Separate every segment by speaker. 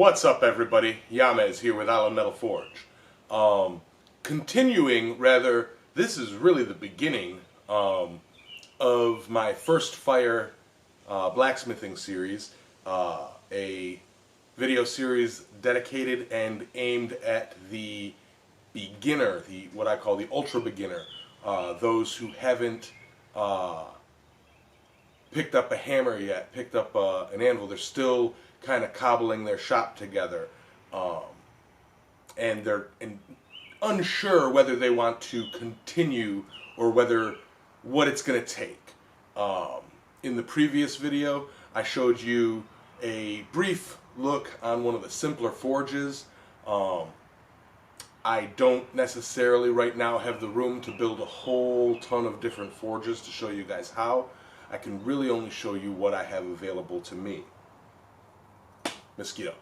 Speaker 1: What's up, everybody? Yamez here with Alway Metal Forge. This is really the beginning of my first fire blacksmithing series, a video series dedicated and aimed at the beginner, what I call the ultra beginner, those who haven't picked up a hammer yet, picked up an anvil. They're still kind of cobbling their shop together, and they're unsure whether they want to continue or what it's going to take. In the previous video, I showed you a brief look on one of the simpler forges. I don't necessarily right now have the room to build a whole ton of different forges to show you guys how. I can really only show you what I have available to me. Mosquito.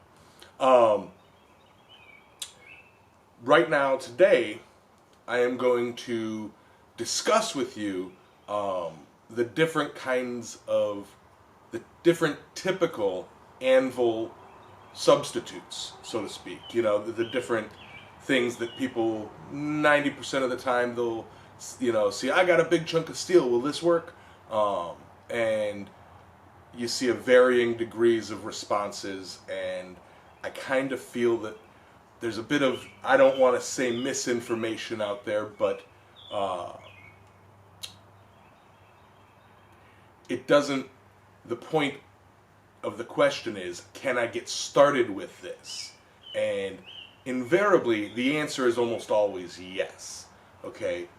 Speaker 1: Right now, today, I am going to discuss with you the different typical anvil substitutes, so to speak. You know, the different things that people, 90% of the time, they'll, see, I got a big chunk of steel, will this work? And you see a varying degrees of responses, and I kind of feel that there's a bit of, I don't want to say misinformation out there, but the point of the question is, can I get started with this? And invariably, the answer is almost always yes. Okay?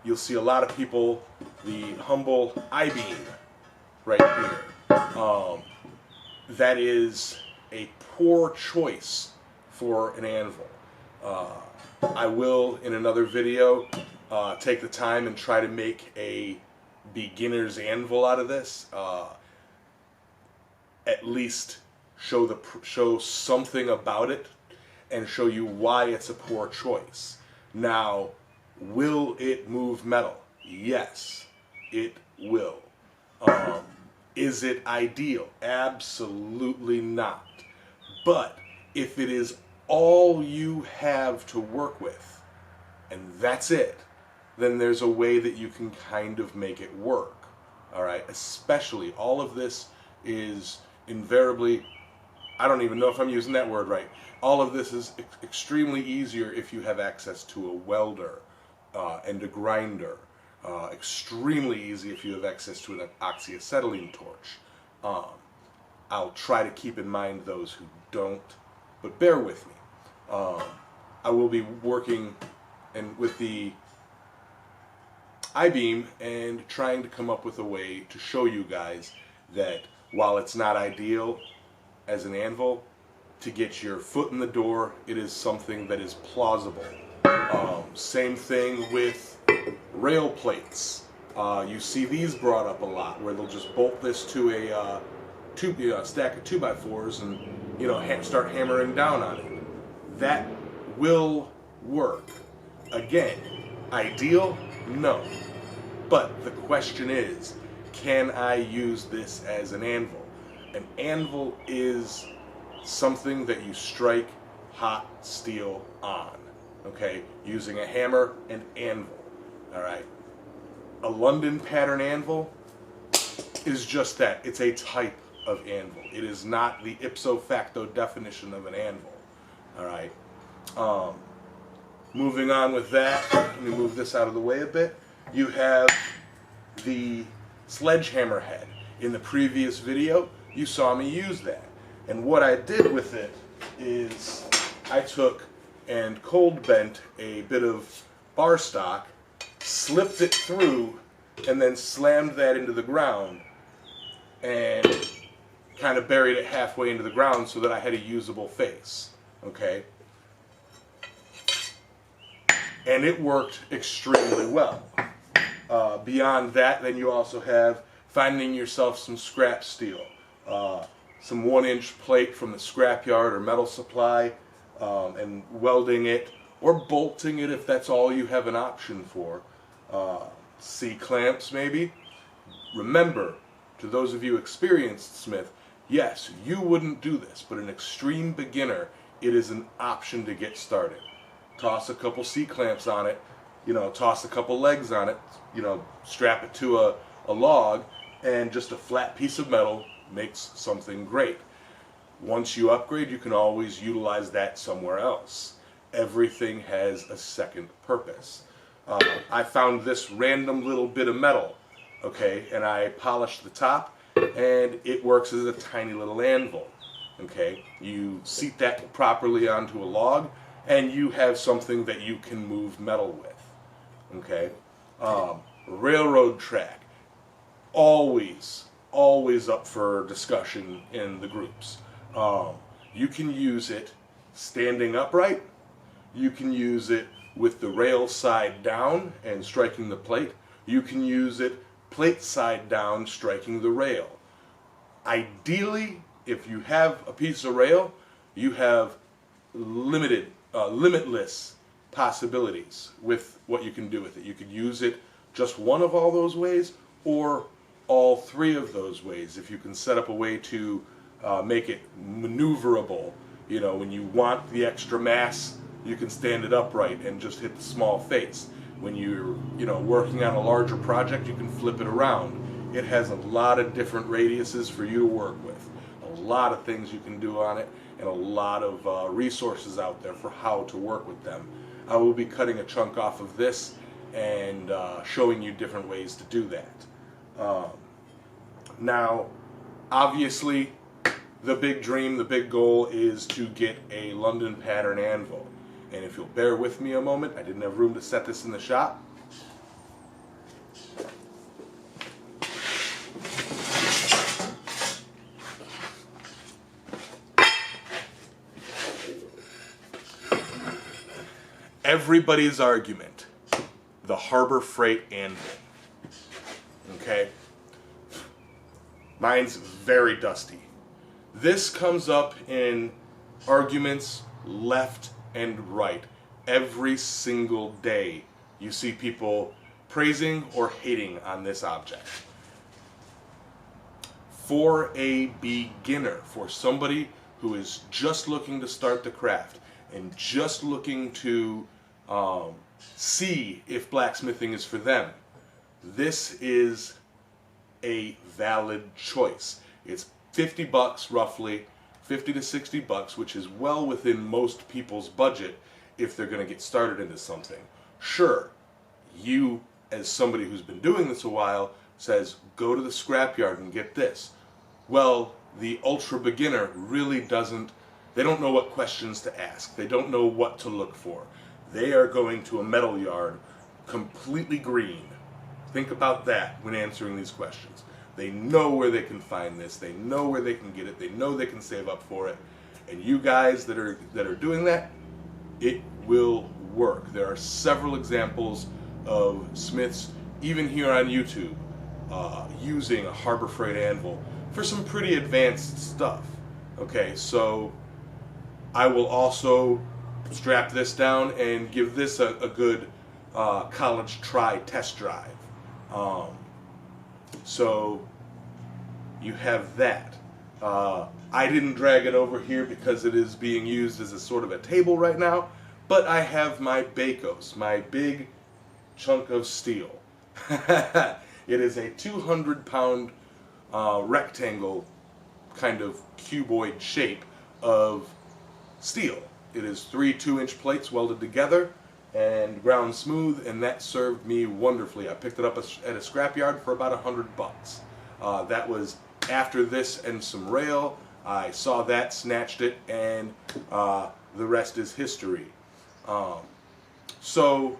Speaker 1: You'll see a lot of people, the humble I-beam right here. That is a poor choice for an anvil. I will, in another video, take the time and try to make a beginner's anvil out of this. At least show something about it and show you why it's a poor choice. Now, will it move metal? Yes, it will. Is it ideal? Absolutely not. But if it is all you have to work with, and that's it, then there's a way that you can kind of make it work. Alright? Especially, all of this is invariably, I don't even know if I'm using that word right. All of this is extremely easier if you have access to a welder and a grinder. Extremely easy if you have access to an oxyacetylene torch. I'll try to keep in mind those who don't, but bear with me. I will be working with the I-beam and trying to come up with a way to show you guys that while it's not ideal as an anvil, to get your foot in the door, it is something that is plausible. Same thing with rail plates. You see these brought up a lot, where they'll just bolt this to a stack of 2x4s and start hammering down on it. That will work. Again, ideal? No. But the question is, can I use this as an anvil? An anvil is something that you strike hot steel on, okay, using a hammer and anvil. Alright, a London pattern anvil is just that. It's a type of anvil. It is not the ipso facto definition of an anvil. Alright, moving on with that, let me move this out of the way a bit. You have the sledgehammer head. In the previous video, you saw me use that. And what I did with it is I took and cold bent a bit of bar stock, slipped it through, and then slammed that into the ground and kind of buried it halfway into the ground so that I had a usable face. Okay? And it worked extremely well. Beyond that, then you also have finding yourself some scrap steel. Some 1-inch plate from the scrapyard or metal supply, and welding it or bolting it if that's all you have an option for. C-clamps maybe. Remember, to those of you experienced smith, Yes, you wouldn't do this, but an extreme beginner, it is an option to get started. Toss a couple C-clamps on it, toss a couple legs on it, strap it to a log, and just a flat piece of metal makes something great. Once you upgrade, you can always utilize that somewhere else. Everything has a second purpose. I found this random little bit of metal, okay, and I polished the top, and it works as a tiny little anvil, okay. You seat that properly onto a log, and you have something that you can move metal with, okay. Railroad track, always up for discussion in the groups. You can use it standing upright. You can use it with the rail side down and striking the plate. You can use it plate side down, striking the rail. Ideally, if you have a piece of rail, you have limitless possibilities with what you can do with it. You could use it just one of all those ways, or all three of those ways. If you can set up a way to make it maneuverable, when you want the extra mass, you can stand it upright and just hit the small face. When you're, working on a larger project, you can flip it around. It has a lot of different radiuses for you to work with. A lot of things you can do on it, and a lot of resources out there for how to work with them. I will be cutting a chunk off of this and showing you different ways to do that. Now, obviously, the big dream, the big goal is to get a London pattern anvil. And if you'll bear with me a moment, I didn't have room to set this in the shop. Everybody's argument, the Harbor Freight anvil. Okay? Mine's very dusty. This comes up in arguments left and right. Every single day you see people praising or hating on this object. For a beginner, for somebody who is just looking to start the craft and just looking to see if blacksmithing is for them, this is a valid choice. It's $50 roughly, 50 to 60 bucks, which is well within most people's budget if they're going to get started into something. Sure, you as somebody who's been doing this a while says, go to the scrapyard and get this. Well, the ultra beginner really doesn't, they don't know what questions to ask. They don't know what to look for. They are going to a metal yard completely green. Think about that when answering these questions. They know where they can find this. They know where they can get it. They know they can save up for it. And you guys that are doing that, it will work. There are several examples of smiths, even here on YouTube, using a Harbor Freight anvil for some pretty advanced stuff. Okay, so I will also strap this down and give this a good college try test drive. So you have that. I didn't drag it over here because it is being used as a sort of a table right now, but I have my Bakos, my big chunk of steel. It is a 200-pound rectangle kind of cuboid shape of steel. It is 3 2-inch plates welded together and ground smooth, and that served me wonderfully. I picked it up at a scrapyard for about $100. That was after this and some rail. I saw that, snatched it, and the rest is history. So,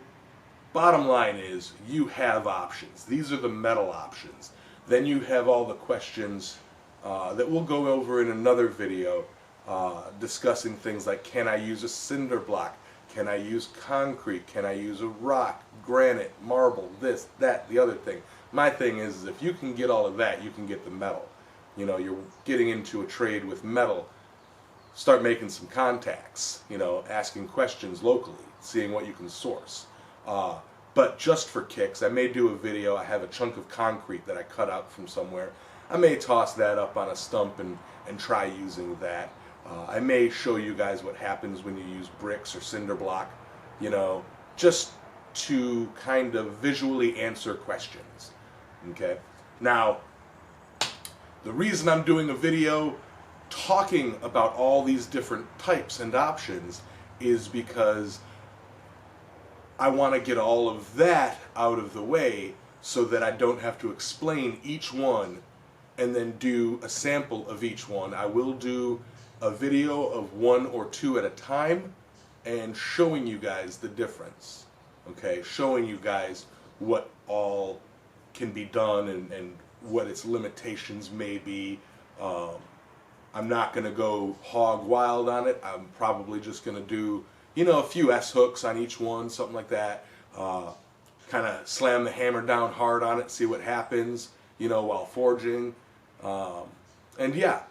Speaker 1: bottom line is, you have options. These are the metal options. Then you have all the questions that we'll go over in another video, discussing things like, can I use a cinder block? Can I use concrete? Can I use a rock, granite, marble, this, that, the other thing? My thing is if you can get all of that, you can get the metal. You're getting into a trade with metal. Start making some contacts, asking questions locally, seeing what you can source. But just for kicks, I may do a video. I have a chunk of concrete that I cut out from somewhere. I may toss that up on a stump and try using that. I may show you guys what happens when you use bricks or cinder block, you know, just to kind of visually answer questions. Okay? Now, the reason I'm doing a video talking about all these different types and options is because I want to get all of that out of the way so that I don't have to explain each one and then do a sample of each one. I will do a video of one or two at a time and showing you guys the difference. Okay, showing you guys what all can be done and what its limitations may be. I'm not going to go hog wild on it. I'm probably just going to do, you know, a few S-hooks on each one, something like that. Kind of slam the hammer down hard on it, see what happens, you know, while forging. And yeah,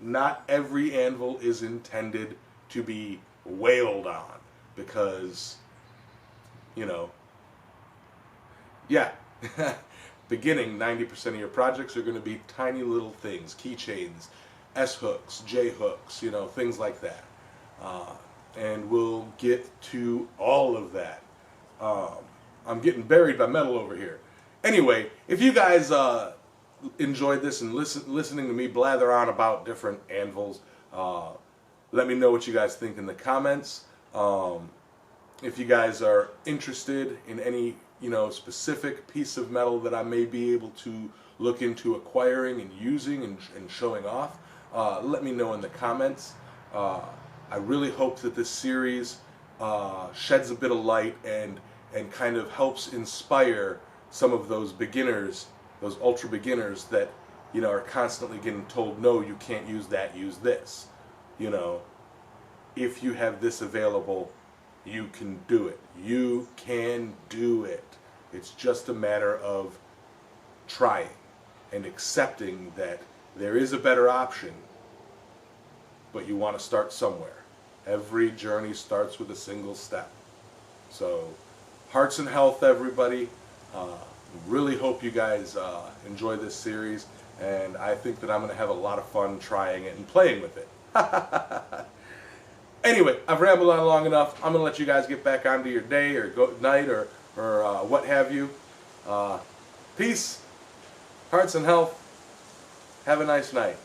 Speaker 1: not every anvil is intended to be wailed on because, you know, yeah, beginning 90% of your projects are going to be tiny little things, keychains, S-hooks, J-hooks, you know, things like that. And we'll get to all of that. I'm getting buried by metal over here. Anyway, if you guys enjoyed this and listening to me blather on about different anvils, let me know what you guys think in the comments. If you guys are interested in any, you know, specific piece of metal that I may be able to look into acquiring and using and showing off, let me know in the comments. I really hope that this series sheds a bit of light and kind of helps inspire some of those beginners, those ultra beginners that, you know, are constantly getting told, no, you can't use that, use this. You know, if you have this available, you can do it. You can do it. It's just a matter of trying and accepting that there is a better option, but you want to start somewhere. Every journey starts with a single step. So, hearts and health, everybody. Really hope you guys enjoy this series, and I think that I'm going to have a lot of fun trying it and playing with it. Anyway, I've rambled on long enough. I'm going to let you guys get back onto your day or night or what have you. Peace, hearts and health. Have a nice night.